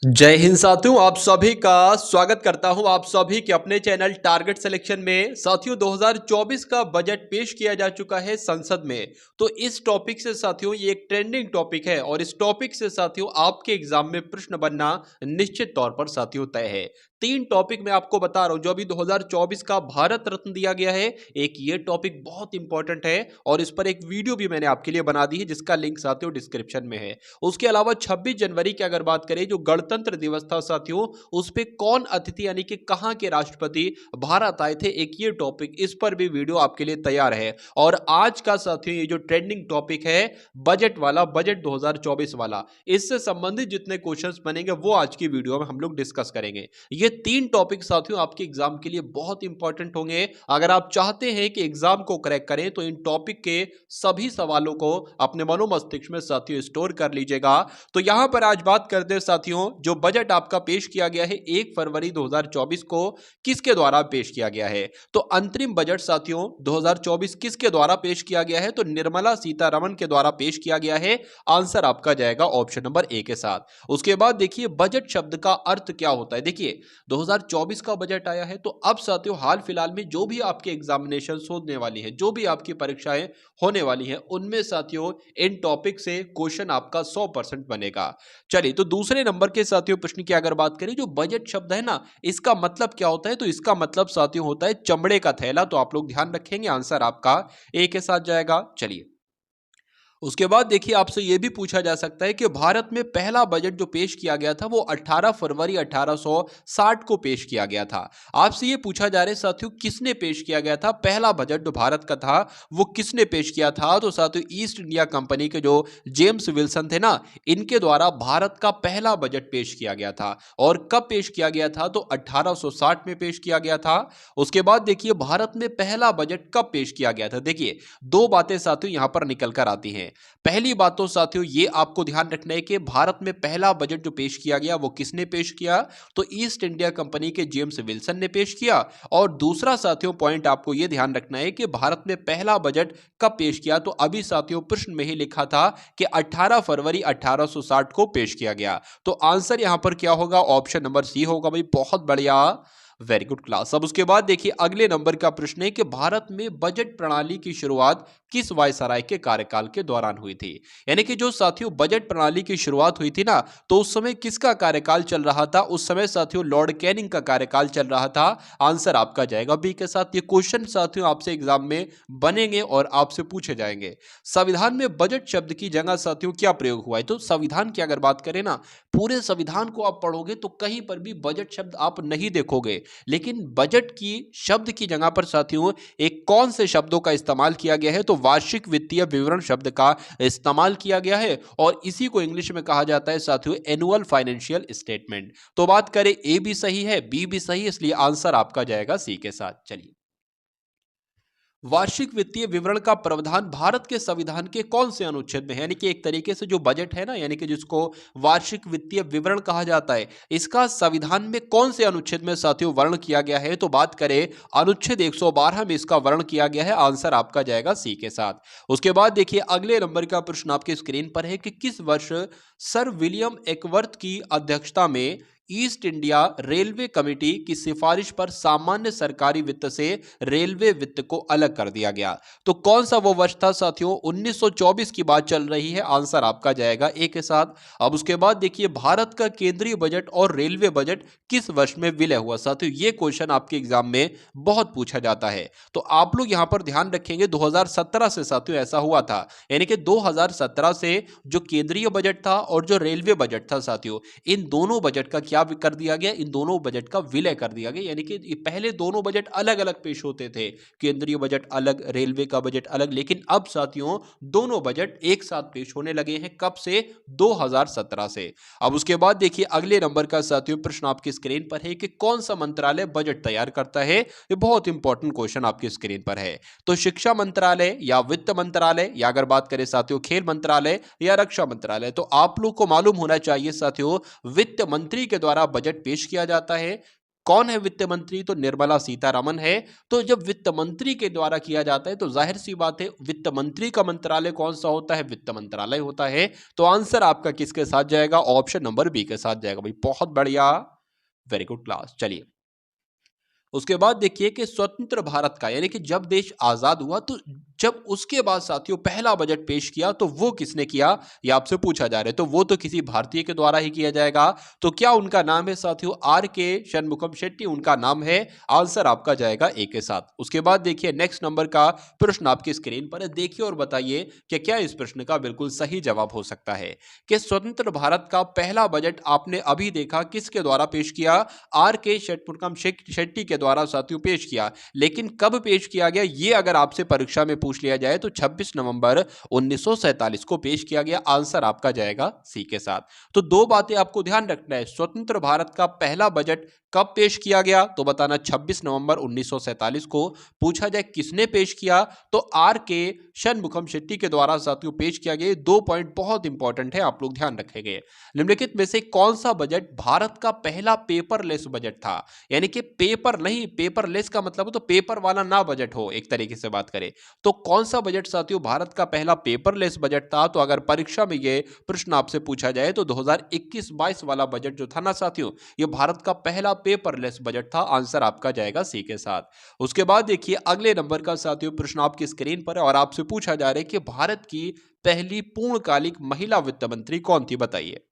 जय हिंद साथियों, आप सभी का स्वागत करता हूं आप सभी के अपने चैनल टारगेट सिलेक्शन में। साथियों 2024 का बजट पेश किया जा चुका है संसद में। तो इस टॉपिक से साथियों ये एक ट्रेंडिंग टॉपिक है और इस टॉपिक से साथियों आपके एग्जाम में प्रश्न बनना निश्चित तौर पर साथियों तय है। तीन टॉपिक मैं आपको बता रहा हूं जो अभी 2024 का भारत रत्न दिया गया है। एक ये टॉपिक बहुत इंपॉर्टेंट है और इस पर एक वीडियो भी मैंने आपके लिए बना दी है जिसका लिंक साथियों डिस्क्रिप्शन में है। उसके अलावा 26 जनवरी की अगर बात करें जो गणतंत्र दिवस था साथियों, उस पे कौन अतिथि यानी कि कहां के राष्ट्रपति भारत आए थे, एक ये टॉपिक, इस पर भी वीडियो आपके लिए तैयार है। और आज का साथियों ये जो ट्रेंडिंग टॉपिक है बजट वाला, बजट 2024 वाला, इससे संबंधित जितने क्वेश्चंस बनेंगे वो आज की वीडियो में हम लोग डिस्कस करेंगे। ये तीन टॉपिक साथियों आपके एग्जाम के लिए बहुत इंपॉर्टेंट होंगे। अगर आप चाहते हैं कि एग्जाम को क्रैक करें तो इन टॉपिक के सभी सवालों को अपने मनोमस्तिष्क में साथियों स्टोर कर लीजिएगा। तो यहां पर आज बात करते हैं साथियों, जो बजट आपका पेश किया गया है 1 फरवरी 2024 को, किसके द्वारा पेश किया गया है? तो अंतरिम बजट साथियों 2024 किसके द्वारा पेश किया गया है? तो निर्मला सीतारमण के द्वारा पेश किया गया है। आंसर आपका जाएगा ऑप्शन नंबर ए के साथ। उसके बाद देखिए बजट शब्द का अर्थ क्या होता है। देखिए 2024 का बजट आया है तो अब साथियों हाल फिलहाल में जो भी आपके एग्जामिनेशन होने वाली है, जो भी आपकी परीक्षाएं होने वाली हैं, उनमें साथियों इन टॉपिक से क्वेश्चन आपका 100% बनेगा। चलिए तो दूसरे नंबर के साथियों प्रश्न की अगर बात करें, जो बजट शब्द है ना, इसका मतलब क्या होता है? तो इसका मतलब साथियों होता है चमड़े का थैला। तो आप लोग ध्यान रखेंगे, आंसर आपका ए के साथ जाएगा। चलिए उसके बाद देखिए आपसे यह भी पूछा जा सकता है कि भारत में पहला बजट जो पेश किया गया था वो 18 फरवरी 1860 को पेश किया गया था। आपसे ये पूछा जा रहा है साथियों किसने पेश किया गया था पहला बजट जो भारत का था, वो किसने पेश किया था? तो साथियों ईस्ट इंडिया कंपनी के जो जेम्स विल्सन थे ना, इनके द्वारा भारत का पहला बजट पेश किया गया था। और कब पेश किया गया था? तो 1860 में पेश किया गया था। उसके बाद देखिए भारत में पहला बजट कब पेश किया गया था। देखिए दो बातें साथियों यहां पर निकल कर आती हैं। पहली बात तो साथियों ये आपको ध्यान रखना है कि भारत में पहला बजट जो पेश किया गया वो किसने पेश किया? तो ईस्ट इंडिया कंपनी के जेम्स विल्सन ने पेश किया। और दूसरा साथियों पॉइंट आपको ये ध्यान रखना है कि भारत में पहला बजट कब पेश किया? तो अभी साथियों प्रश्न में ही लिखा था कि 18 फरवरी 1860 को पेश किया गया। तो आंसर यहां पर क्या होगा? ऑप्शन नंबर सी होगा भाई। बहुत बढ़िया, वेरी गुड क्लास। अब उसके बाद देखिए अगले नंबर का प्रश्न है कि भारत में बजट प्रणाली की शुरुआत किस वायसराय के कार्यकाल के दौरान हुई थी? यानी कि जो साथियों बजट प्रणाली की शुरुआत हुई थी ना, तो उस समय किसका कार्यकाल चल रहा था? उस समय साथियों लॉर्ड कैनिंग का कार्यकाल चल रहा था। आंसर आपका जाएगा बी के साथ। ये क्वेश्चन साथियों आपसे एग्जाम में बनेंगे और आपसे पूछे जाएंगे। संविधान में बजट शब्द की जगह साथियों क्या प्रयोग हुआ है? तो संविधान की अगर बात करें ना, पूरे संविधान को आप पढ़ोगे तो कहीं पर भी बजट शब्द आप नहीं देखोगे। लेकिन बजट की शब्द की जगह पर साथियों एक कौन से शब्दों का इस्तेमाल किया गया है? तो वार्षिक वित्तीय विवरण शब्द का इस्तेमाल किया गया है और इसी को इंग्लिश में कहा जाता है साथियों एनुअल फाइनेंशियल स्टेटमेंट। तो बात करें ए भी सही है, बी भी सही है, इसलिए आंसर आपका जाएगा सी के साथ। चलिए वार्षिक वित्तीय विवरण का प्रावधान भारत के संविधान के कौन से अनुच्छेद में है? यानी कि एक तरीके से जो बजट है ना, यानी कि जिसको वार्षिक वित्तीय विवरण कहा जाता है, इसका संविधान में कौन से अनुच्छेद में साथियों वर्ण किया गया है? तो बात करें अनुच्छेद 112 में इसका वर्ण किया गया है। आंसर आपका जाएगा सी के साथ। उसके बाद देखिए अगले नंबर का प्रश्न आपके स्क्रीन पर है कि किस वर्ष सर विलियम एकवर्थ की अध्यक्षता में ईस्ट इंडिया रेलवे कमेटी की सिफारिश पर सामान्य सरकारी वित्त से रेलवे वित्त को अलग कर दिया गया? तो कौन सा वो वर्ष था साथियों? 1924 की बात चल रही है। आंसर आपका जाएगा ए के साथ। अब उसके बाद देखिए भारत का केंद्रीय बजट और रेलवे बजट किस वर्ष में विलय हुआ? साथियों ये क्वेश्चन आपके एग्जाम में बहुत पूछा जाता है। तो आप लोग यहां पर ध्यान रखेंगे 2017 से साथियों ऐसा हुआ था। यानी कि 2017 से जो केंद्रीय बजट था और जो रेलवे बजट था साथियों, इन दोनों बजट का क्या कर दिया गया? इन दोनों बजट का विलय कर दिया गया। यानी कि पहले दोनों बजट अलग अलग पेश होते थे, केंद्रीय बजट अलग, रेलवे का बजट अलग, लेकिन अब साथियों दोनों बजट एक साथ पेश होने लगे हैं। कब से? 2017 से। अब उसके बाद देखिए अगले नंबर का साथियों प्रश्न आपकी स्क्रीन पर है कि कौन सा मंत्रालय बजट तैयार करता है? ये बहुत इंपॉर्टेंट क्वेश्चन आपकी स्क्रीन पर है। तो शिक्षा मंत्रालय या वित्त मंत्रालय, या अगर बात करें साथियों खेल मंत्रालय या रक्षा मंत्रालय, तो आप लोग को मालूम होना चाहिए साथियों वित्त मंत्री के द्वारा बजट पेश किया जाता है। कौन है वित्त मंत्री? तो निर्मला सीतारमण है। तो जब वित्त मंत्री के द्वारा किया जाता है तो जाहिर सी बात है वित्त मंत्री का मंत्रालय कौन सा होता है? वित्त मंत्रालय होता है। तो आंसर आपका किसके साथ जाएगा? ऑप्शन नंबर बी के साथ जाएगा भाई। बहुत बढ़िया, वेरी गुड क्लास। चलिए उसके बाद देखिए कि स्वतंत्र भारत का यानी कि जब देश आजाद हुआ तो जब उसके बाद साथियों पहला बजट पेश किया तो वो किसने किया, ये आपसे पूछा जा रहा है। तो वो तो किसी भारतीय के द्वारा ही किया जाएगा। तो क्या उनका नाम है साथियों? आर के शनमुखम शेट्टी उनका नाम है। आंसर आपका जाएगा ए के साथ। उसके बाद देखिए नेक्स्ट नंबर का प्रश्न आपकी स्क्रीन पर है, देखिए और बताइए कि क्या इस प्रश्न का बिल्कुल सही जवाब हो सकता है कि स्वतंत्र भारत का पहला बजट आपने अभी देखा किसके द्वारा पेश किया? आर के शनमुखम शेट्टी के द्वारा साथियों पेश किया। लेकिन कब पेश किया गया, ये अगर आपसे परीक्षा में पूछ लिया जाए तो 26 नवंबर 1947 को पेश किया गया। आंसर आपका जाएगा सी के साथ। तो दो बातें आपको ध्यान रखना है, स्वतंत्र भारत का पहला बजट कब पेश किया गया तो बताना 26 नवंबर 1947 को। पूछा जाए किसने पेश किया तो आर के शनमुखम शेट्टी के द्वारा साथियों पेश किया गया। दो पॉइंट बहुत इंपॉर्टेंट है, आप लोग ध्यान रखेंगे। निम्नलिखित में से कौन सा बजट भारत का पहला पेपरलेस बजट था? यानी कि पेपर नहीं, पेपरलेस का मतलब हो तो पेपर वाला ना बजट हो, एक तरीके से बात करें तो कौन सा बजट साथियों भारत का पहला पेपरलेस बजट था? तो अगर परीक्षा में ये प्रश्न आपसे पूछा जाए तो 2021-22 वाला बजट जो था ना साथियों, ये भारत का पहला पेपरलेस बजट था। आंसर आपका जाएगा सी के साथ। उसके बाद देखिए अगले नंबर का साथियों प्रश्न आपकी स्क्रीन पर है और आपसे पूछा जा रहा है कि भारत की पहली पूर्णकालिक महिला वित्त मंत्री कौन थी, बताइए।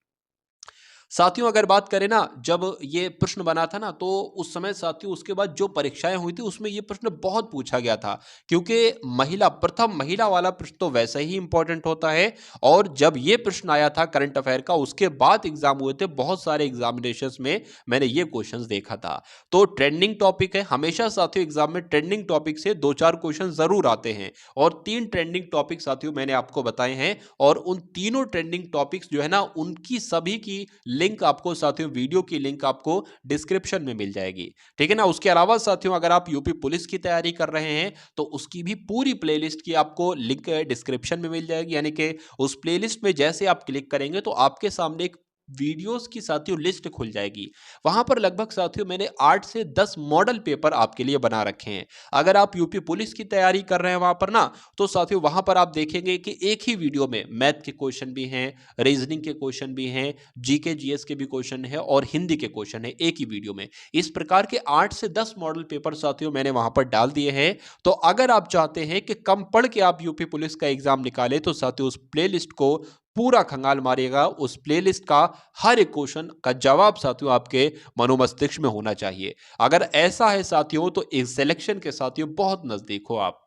साथियों अगर बात करें ना, जब ये प्रश्न बना था ना तो उस समय साथियों उसके बाद जो परीक्षाएं हुई थी उसमें ये प्रश्न बहुत पूछा गया था, क्योंकि महिला प्रथम महिला वाला प्रश्न तो वैसे ही इंपॉर्टेंट होता है। और जब ये प्रश्न आया था करंट अफेयर का, उसके बाद एग्जाम हुए थे बहुत सारे एग्जामिनेशंस में, मैंने ये क्वेश्चंस देखा था। तो ट्रेंडिंग टॉपिक है हमेशा साथियों, एग्जाम में ट्रेंडिंग टॉपिक से दो चार क्वेश्चन जरूर आते हैं। और तीन ट्रेंडिंग टॉपिक साथियों मैंने आपको बताए हैं और उन तीनों ट्रेंडिंग टॉपिक्स जो है ना उनकी सभी की लिंक आपको साथियों, वीडियो की लिंक आपको डिस्क्रिप्शन में मिल जाएगी। ठीक है ना। उसके अलावा साथियों अगर आप यूपी पुलिस की तैयारी कर रहे हैं तो उसकी भी पूरी प्लेलिस्ट की आपको लिंक डिस्क्रिप्शन में मिल जाएगी। यानी कि उस प्लेलिस्ट में जैसे आप क्लिक करेंगे तो आपके सामने एक वीडियोस की साथियों लिस्ट खुल जाएगी। वहां पर लगभग साथियों मैंने 8 से 10 मॉडल पेपर आपके लिए बना रखे हैं। अगर आप यूपी पुलिस की तैयारी कर रहे हैं वहां पर ना, तो साथियों वहां पर आप देखेंगे कि एक ही वीडियो में मैथ के क्वेश्चन भी हैं, रीजनिंग के क्वेश्चन भी हैं, जीके जीएस के भी क्वेश्चन है और हिंदी के क्वेश्चन है एक ही वीडियो में। इस प्रकार के 8 से 10 मॉडल पेपर साथियों मैंने वहां पर डाल दिए हैं। तो अगर आप चाहते हैं कि कम पढ़ के आप यूपी पुलिस का एग्जाम निकाले तो साथियों उस प्लेलिस्ट को पूरा खंगाल मारिएगा। उस प्लेलिस्ट का हर एक क्वेश्चन का जवाब साथियों आपके मनोमस्तिष्क में होना चाहिए। अगर ऐसा है साथियों तो इस सिलेक्शन के साथियों बहुत नजदीक हो आप।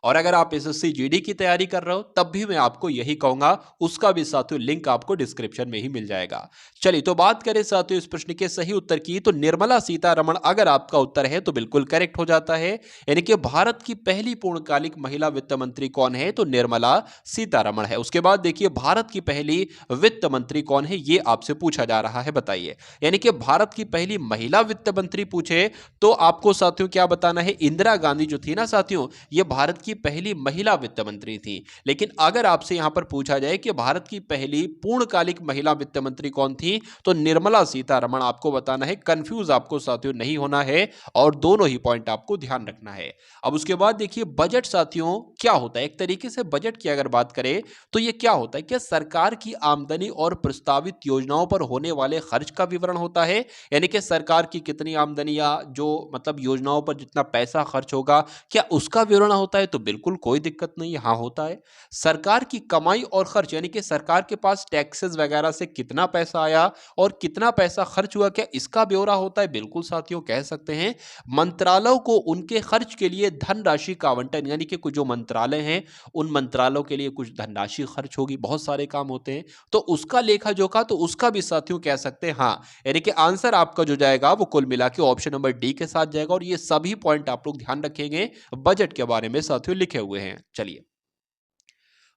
और अगर आप एसएससी जीडी की तैयारी कर रहे हो तब भी मैं आपको यही कहूंगा, उसका भी साथियों लिंक आपको डिस्क्रिप्शन में ही मिल जाएगा। चलिए तो बात करें साथियों इस प्रश्न के सही उत्तर की, तो निर्मला सीतारमण अगर आपका उत्तर है तो बिल्कुल करेक्ट हो जाता है। यानी कि भारत की पहली पूर्णकालिक महिला वित्त मंत्री कौन है? तो निर्मला सीतारमण है। उसके बाद देखिए भारत की पहली वित्त मंत्री कौन है, ये आपसे पूछा जा रहा है, बताइए। यानी कि भारत की पहली महिला वित्त मंत्री पूछे तो आपको साथियों क्या बताना है? इंदिरा गांधी जो थी ना साथियों, ये भारत की पहली महिला वित्त मंत्री थी। लेकिन अगर आपसे यहां पर पूछा जाए कि भारत की पहली पूर्णकालिक महिला वित्त मंत्री कौन थी, तो निर्मला सीतारमण आपको बताना है। कंफ्यूज आपको साथियों नहीं होना है और दोनों ही पॉइंट आपको ध्यान रखना है। अब उसके बाद देखिए बजट साथियों क्या होता है। एक तरीके से बजट की अगर बात करें तो ये क्या होता है? क्या सरकार की आमदनी और प्रस्तावित योजनाओं पर होने वाले खर्च का विवरण होता है। यानी कि सरकार की कितनी आमदनी या जो मतलब योजनाओं पर जितना पैसा खर्च होगा, क्या उसका विवरण होता है? तो बिल्कुल कोई दिक्कत नहीं है, हाँ होता है। सरकार की कमाई और खर्च यानी कि सरकार के पास टैक्सेस वगैरह से कितना पैसा आया और कितना पैसा खर्च हुआ, क्या इसका ब्यौरा होता है? बिल्कुल साथियों कह सकते हैं। मंत्रालयों को उनके खर्च के लिए धनराशि का आवंटन, यानी कि कुछ जो मंत्रालय हैं उन मंत्रालयों के लिए कुछ धनराशि खर्च होगी, बहुत सारे काम होते हैं, तो उसका लेखा जोखा, तो उसका भी साथियों कह सकते हैं हाँ। यानी कि आंसर आपका जो जाएगा वो कुल मिला के ऑप्शन नंबर डी के साथ जाएगा। और ये सभी पॉइंट आप लोग ध्यान रखेंगे बजट के बारे में साथियों लिखे हुए हैं। चलिए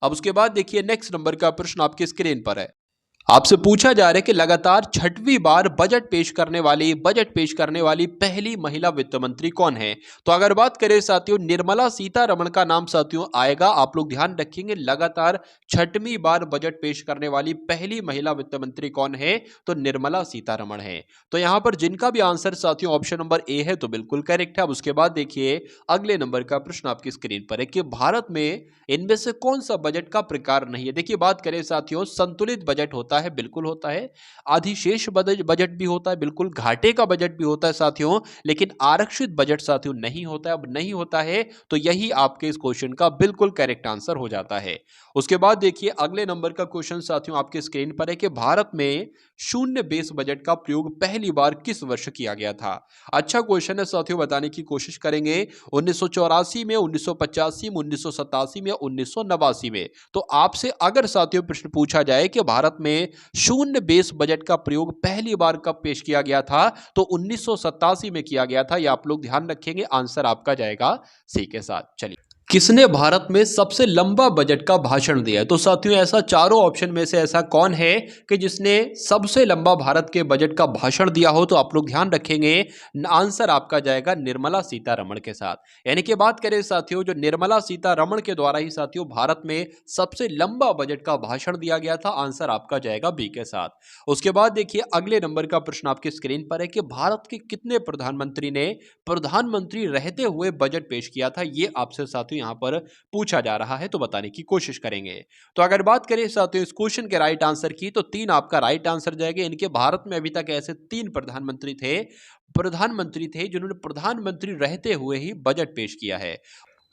अब उसके बाद देखिए नेक्स्ट नंबर का प्रश्न आपकी स्क्रीन पर है। आपसे पूछा जा रहा है कि लगातार छठवीं बार बजट पेश करने वाली पहली महिला वित्त मंत्री कौन है। तो अगर बात करें साथियों, निर्मला सीतारमण का नाम साथियों आएगा। आप लोग ध्यान रखेंगे, लगातार छठवीं बार बजट पेश करने वाली पहली महिला वित्त मंत्री कौन है, तो निर्मला सीतारमण है। तो यहां पर जिनका भी आंसर साथियों ऑप्शन नंबर ए है तो बिल्कुल करेक्ट है। अब उसके बाद देखिए अगले नंबर का प्रश्न आपकी स्क्रीन पर है कि भारत में इनमें से कौन सा बजट का प्रकार नहीं है। देखिए बात करें साथियों, संतुलित बजट होता है, बिल्कुल होता है। अधिशेष बजट भी होता है, बिल्कुल। घाटे का बजट भी होता है साथियों, लेकिन आरक्षित बजट साथियों नहीं होता है। अब नहीं होता है तो यही आपके इस क्वेश्चन का बिल्कुल करेक्ट आंसर हो जाता है। उसके बाद देखिए अगले नंबर का क्वेश्चन साथियों आपके स्क्रीन पर है कि भारत में शून्य बेस बजट का प्रयोग पहली बार किस वर्ष किया गया था। अच्छा क्वेश्चन है साथियों, बताने की कोशिश करेंगे। 1984 में, 1985 में, 1987 में, 1989 में। तो आपसे अगर साथियों प्रश्न पूछा जाए कि भारत में शून्य बेस बजट का प्रयोग पहली बार कब पेश किया गया था, तो 1987 में किया गया था। यह आप लोग ध्यान रखेंगे, आंसर आपका जाएगा सी के साथ। चलिए, किसने भारत में सबसे लंबा बजट का भाषण दिया है। तो साथियों ऐसा चारों ऑप्शन में से ऐसा कौन है कि जिसने सबसे लंबा भारत के बजट का भाषण दिया हो, तो आप लोग ध्यान रखेंगे, आंसर आपका जाएगा निर्मला सीतारमण के साथ। यानी कि बात करें साथियों, जो निर्मला सीतारमण के द्वारा ही साथियों भारत में सबसे लंबा बजट का भाषण दिया गया था। आंसर आपका जाएगा बी के साथ। उसके बाद देखिए अगले नंबर का प्रश्न आपकी स्क्रीन पर है कि भारत के कितने प्रधानमंत्री ने प्रधानमंत्री रहते हुए बजट पेश किया था। यह आपसे साथियों यहां पर पूछा जा रहा है, तो बताने की कोशिश करेंगे। तो अगर बात करें साथियों इस क्वेश्चन के राइट आंसर की, तो 3 आपका राइट आंसर जाएगा। इनके भारत में अभी तक ऐसे 3 प्रधानमंत्री थे जिन्होंने प्रधानमंत्री रहते हुए ही बजट पेश किया है।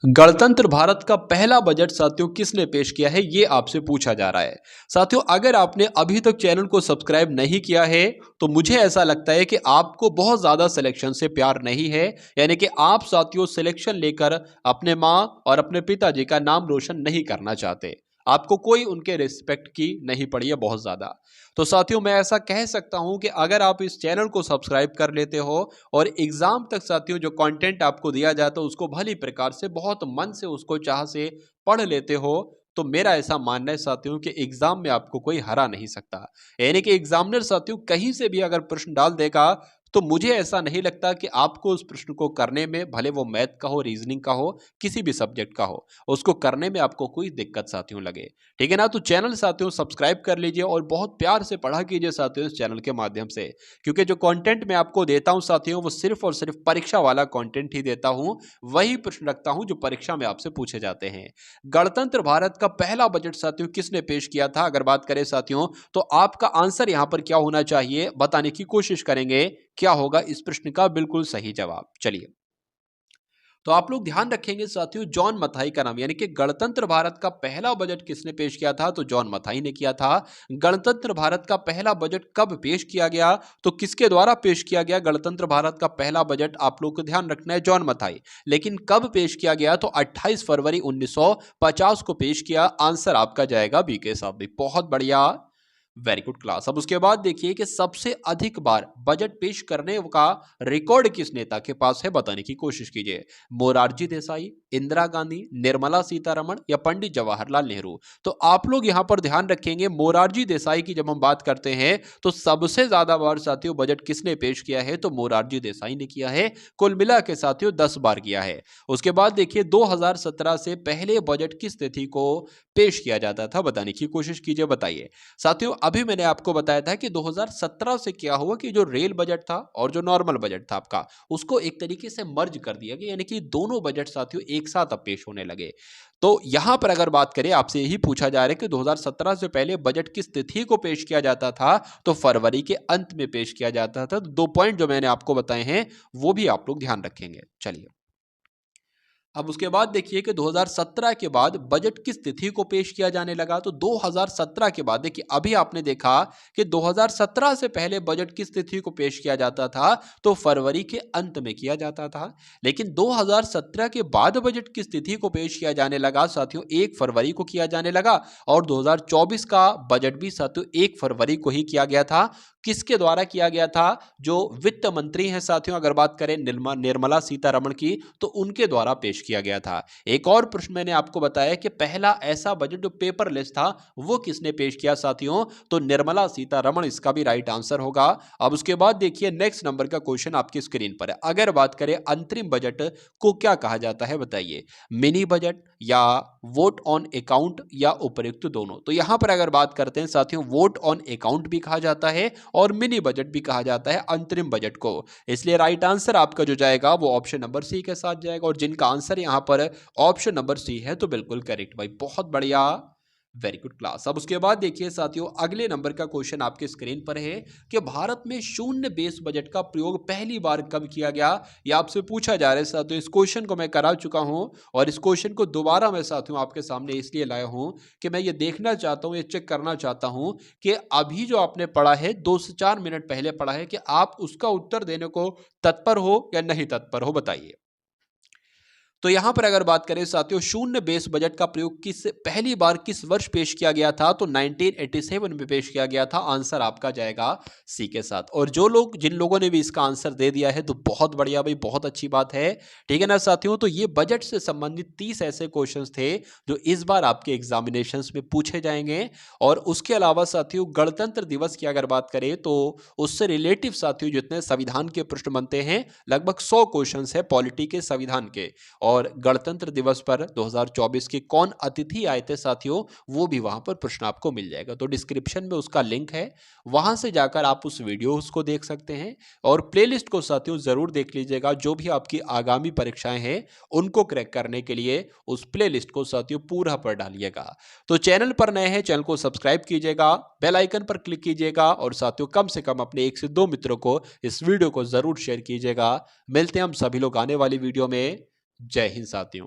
गणतंत्र भारत का पहला बजट साथियों किसने पेश किया है, यह आपसे पूछा जा रहा है। साथियों अगर आपने अभी तक चैनल को सब्सक्राइब नहीं किया है, तो मुझे ऐसा लगता है कि आपको बहुत ज्यादा सिलेक्शन से प्यार नहीं है। यानी कि आप साथियों सिलेक्शन लेकर अपने मां और अपने पिताजी का नाम रोशन नहीं करना चाहते। आपको कोई उनके रिस्पेक्ट की नहीं पड़ी है बहुत ज्यादा। तो साथियों मैं ऐसा कह सकता हूं कि अगर आप इस चैनल को सब्सक्राइब कर लेते हो और एग्जाम तक साथियों जो कंटेंट आपको दिया जाता है उसको भली प्रकार से बहुत मन से उसको चाह से पढ़ लेते हो, तो मेरा ऐसा मानना है साथियों कि एग्जाम में आपको कोई हरा नहीं सकता। यानी कि एग्जामिनर साथियों कहीं से भी अगर प्रश्न डाल देगा, तो मुझे ऐसा नहीं लगता कि आपको उस प्रश्न को करने में, भले वो मैथ का हो, रीजनिंग का हो, किसी भी सब्जेक्ट का हो, उसको करने में आपको कोई दिक्कत साथियों लगे। ठीक है ना। तो चैनल साथियों सब्सक्राइब कर लीजिए और बहुत प्यार से पढ़ा कीजिए साथियों इस चैनल के माध्यम से, क्योंकि जो कंटेंट मैं आपको देता हूं साथियों वो सिर्फ और सिर्फ परीक्षा वाला कंटेंट ही देता हूं। वही प्रश्न रखता हूं जो परीक्षा में आपसे पूछे जाते हैं। गणतंत्र भारत का पहला बजट साथियों किसने पेश किया था, अगर बात करें साथियों, तो आपका आंसर यहां पर क्या होना चाहिए बताने की कोशिश करेंगे। क्या होगा इस प्रश्न का बिल्कुल सही जवाब। चलिए, तो आप लोग ध्यान रखेंगे साथियों, जॉन मथाई का नाम, यानी कि गणतंत्र भारत का पहला बजट किसने पेश किया था, तो जॉन मथाई ने किया था। गणतंत्र भारत का पहला बजट कब पेश किया गया, तो किसके द्वारा पेश किया गया गणतंत्र भारत का पहला बजट, आप लोग को ध्यान रखना है जॉन मथाई। लेकिन कब पेश किया गया, तो 28 फरवरी 1950 को पेश किया। आंसर आपका जाएगा बी के साथ भी। बहुत बढ़िया, वेरी गुड क्लास। अब उसके बाद देखिए कि सबसे अधिक बार बजट पेश करने का रिकॉर्ड किस नेता के पास है, बताने की कोशिश कीजिए। मोरारजी देसाई, इंदिरा गांधी, निर्मला सीतारमण या पंडित जवाहरलाल नेहरू। तो आप लोग यहां पर ध्यान रखेंगे, मोरारजी देसाई की जब हम बात करते हैं तो सबसे ज्यादा बार साथियों बजट किसने पेश किया है, तो मोरारजी देसाई ने किया है। कुल मिला के साथियों 10 बार किया है। उसके बाद देखिए 2017 से पहले बजट किस तिथि को पेश किया जाता था, बताने की कोशिश कीजिए, बताइए साथियों। अभी मैंने आपको बताया था कि 2017 से क्या हुआ कि जो रेल बजट था और जो नॉर्मल बजट था आपका, उसको एक तरीके से मर्ज कर दिया गया, यानी कि दोनों बजट साथियों एक साथ अब पेश होने लगे। तो यहां पर अगर बात करें, आपसे यही पूछा जा रहा है कि 2017 से पहले बजट किस तिथि को पेश किया जाता था, तो फरवरी के अंत में पेश किया जाता था। तो 2 पॉइंट जो मैंने आपको बताए हैं वो भी आप लोग ध्यान रखेंगे। चलिए, अब उसके बाद देखिए कि 2017 के बाद बजट किस तिथि को पेश किया जाने लगा, तो 2017 के बाद देखिए अभी आपने देखा कि 2017 से पहले बजट किस तिथि को पेश किया जाता था, तो फरवरी के अंत में किया जाता था। लेकिन 2017 के बाद बजट किस तिथि को पेश किया जाने लगा साथियों, 1 फरवरी को किया जाने लगा। और 2024 का बजट भी साथियों 1 फरवरी को ही किया गया था। किसके द्वारा किया गया था? जो वित्त मंत्री हैं साथियों, अगर बात करें निर्मला सीतारमण की, तो उनके द्वारा पेश किया गया था। एक और प्रश्न मैंने आपको बताया कि पहला ऐसा बजट जो पेपरलेस था, वो किसने पेश किया साथियों? तो निर्मला सीतारमण इसका भी राइट आंसर होगा। अब उसके बाद देखिए नेक्स्ट नंबर का क्वेश्चन आपकी स्क्रीन पर है। अगर बात करें अंतरिम बजट को क्या कहा जाता है, बताइए? मिनी बजट या वोट ऑन अकाउंट या उपर्युक्त दोनों? तो यहां पर अगर बात करते हैं साथियों, वोट ऑन अकाउंट भी कहा जाता है और मिनी बजट भी कहा जाता है अंतरिम बजट को। इसलिए राइट आंसर आपका जो जाएगा वो ऑप्शन नंबर सी के साथ जाएगा, और जिनका आंसर यहां पर ऑप्शन नंबर सी है तो बिल्कुल करेक्ट भाई, बहुत बढ़िया, वेरी गुड क्लास। अब उसके बाद देखिए साथियों, अगले नंबर का क्वेश्चन आपके स्क्रीन पर है कि भारत में शून्य बेस बजट का प्रयोग पहली बार कब किया गया, यह आपसे पूछा जा रहा है साथियों। इस क्वेश्चन को मैं करा चुका हूं और इस क्वेश्चन को दोबारा मैं साथियों आपके सामने इसलिए लाया हूं कि मैं ये देखना चाहता हूं, ये चेक करना चाहता हूं कि अभी जो आपने पढ़ा है 2 से 4 मिनट पहले पढ़ा है, कि आप उसका उत्तर देने को तत्पर हो या नहीं तत्पर हो, बताइए? तो यहां पर अगर बात करें साथियों, शून्य बेस बजट का प्रयोग पहली बार किस वर्ष पेश किया गया था? तो 1987 में पेश किया गया था। आंसर आपका जाएगा सी के साथ। और जिन लोगों ने भी इसका आंसर दे दिया है तो बहुत बढ़िया भाई, बहुत अच्छी बात है, ठीक है ना साथियों। तो ये बजट से संबंधित 30 ऐसे क्वेश्चंस थे जो इस बार आपके एग्जामिनेशंस में पूछे जाएंगे। और उसके अलावा साथियों, गणतंत्र दिवस की अगर बात करें तो उससे रिलेटिव साथियों जितने संविधान के प्रश्न बनते हैं, लगभग 100 क्वेश्चन है पॉलिटी के, संविधान के। और गणतंत्र दिवस पर 2024 के कौन अतिथि आए थे साथियों, वो भी वहां पर प्रश्न आपको मिल जाएगा। तो डिस्क्रिप्शन में उसका लिंक है, वहां से जाकर आप उस वीडियो को देख सकते हैं। और प्लेलिस्ट को साथियों जरूर देख लीजिएगा, जो भी आपकी आगामी परीक्षाएं हैं उनको क्रैक करने के लिए उस प्लेलिस्ट को साथियों पूरा पढ़ डालिएगा। तो चैनल पर नए हैं, चैनल को सब्सक्राइब कीजिएगा, बेल आइकन पर क्लिक कीजिएगा, और साथियों कम से कम अपने 1 से 2 मित्रों को इस वीडियो को जरूर शेयर कीजिएगा। मिलते हैं हम सभी लोग आने वाली वीडियो में। जय हिंद साथियों।